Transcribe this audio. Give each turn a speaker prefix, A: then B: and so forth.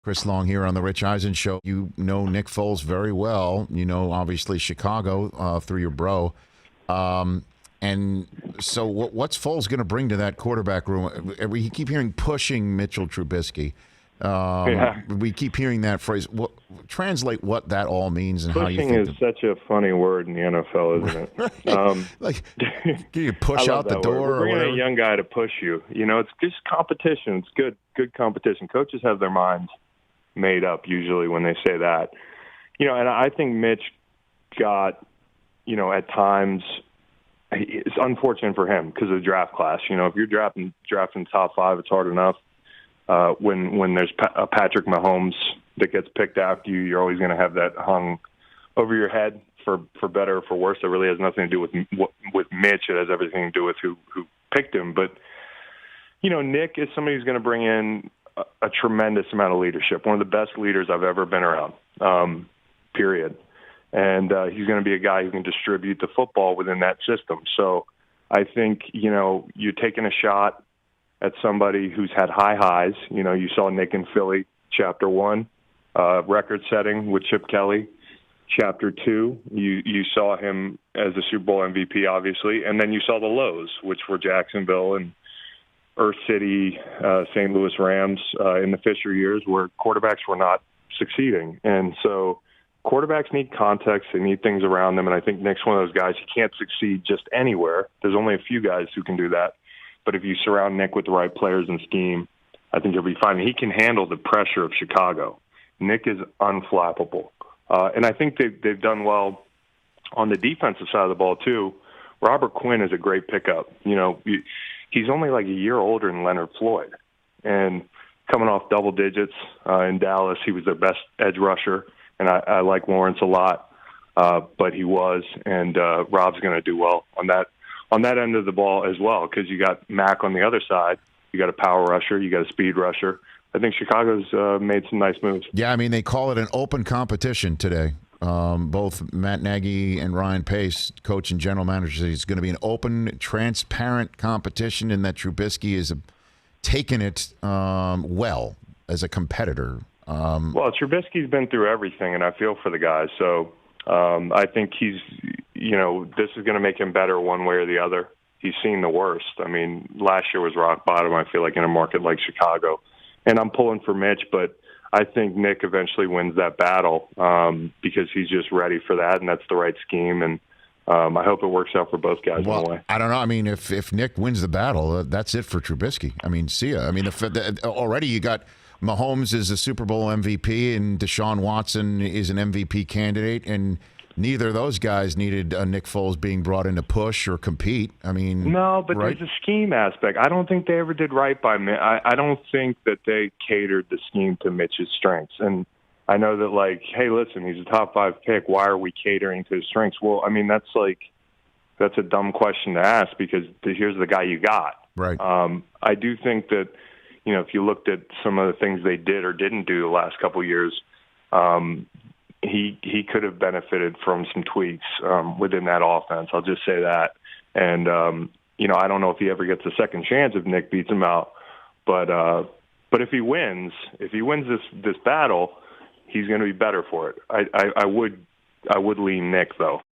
A: Chris Long here on the Rich Eisen Show. You know Nick Foles very well. You know, obviously, Chicago through your bro. And so what's Foles going to bring to that quarterback room? We keep hearing pushing Mitchell Trubisky. We keep hearing that phrase. Translate what that all means and how you think.
B: Pushing is such a funny word in the NFL, isn't it?
A: Like, you push out the door
B: We're bringing
A: or whatever?
B: a young guy to push you. You know, it's just competition. It's good competition. Coaches have their minds made up usually when they say that. You know, and I think Mitch got, you know, at times it's unfortunate for him because of the draft class. You know, if you're drafting top 5, it's hard enough. When there's a Patrick Mahomes that gets picked after you, you're always going to have that hung over your head for better or for worse. It really has nothing to do with Mitch. It has everything to do with who picked him. But, you know, Nick is somebody who's going to bring in a tremendous amount of leadership, one of the best leaders I've ever been around, period. And he's going to be a guy who can distribute the football within that system. So I think, you know, you're taking a shot at somebody who's had high highs. You know, you saw Nick in Philly, Chapter 1, record-setting with Chip Kelly. Chapter 2, you saw him as the Super Bowl MVP, obviously. And then you saw the lows, which were Jacksonville and Earth City, St. Louis Rams in the Fisher years where quarterbacks were not succeeding. And so quarterbacks need context. They need things around them. And I think Nick's one of those guys. He can't succeed just anywhere. There's only a few guys who can do that. But if you surround Nick with the right players and scheme, I think he'll be fine. He can handle the pressure of Chicago. Nick is unflappable. And I think they've done well on the defensive side of the ball, too. Robert Quinn is a great pickup. You know, he's only like a year older than Leonard Floyd. And coming off double digits in Dallas, he was their best edge rusher. And I like Lawrence a lot, but he was. And Rob's going to do well on that end of the ball as well, because you got Mack on the other side. You got a power rusher. You got a speed rusher. I think Chicago's made some nice moves.
A: Yeah, I mean, they call it an open competition today. Both Matt Nagy and Ryan Pace, coach and general manager, say it's going to be an open, transparent competition, and that Trubisky is taking it well as a competitor.
B: Well, Trubisky's been through everything, and I feel for the guy. So I think he's, you know, this is going to make him better one way or the other. He's seen the worst. I mean, last year was rock bottom, I feel like, in a market like Chicago. And I'm pulling for Mitch, but I think Nick eventually wins that battle because he's just ready for that, and that's the right scheme. And I hope it works out for both guys in a way.
A: I don't know. I mean, if Nick wins the battle, that's it for Trubisky. I mean, see ya. I mean, already you got Mahomes is a Super Bowl MVP, and Deshaun Watson is an MVP candidate, and neither of those guys needed Nick Foles being brought in to push or compete. I mean,
B: no, but
A: right?
B: There's a scheme aspect. I don't think they ever did right by Mitch. I don't think that they catered the scheme to Mitch's strengths. And I know that, like, hey, listen, he's a top 5 pick. Why are we catering to his strengths? Well, I mean, that's a dumb question to ask because here's the guy you got.
A: Right.
B: I do think that, you know, if you looked at some of the things they did or didn't do the last couple of years, he could have benefited from some tweaks within that offense. I'll just say that. And, you know, I don't know if he ever gets a second chance if Nick beats him out. But if he wins this battle, he's going to be better for it. I would lean Nick, though.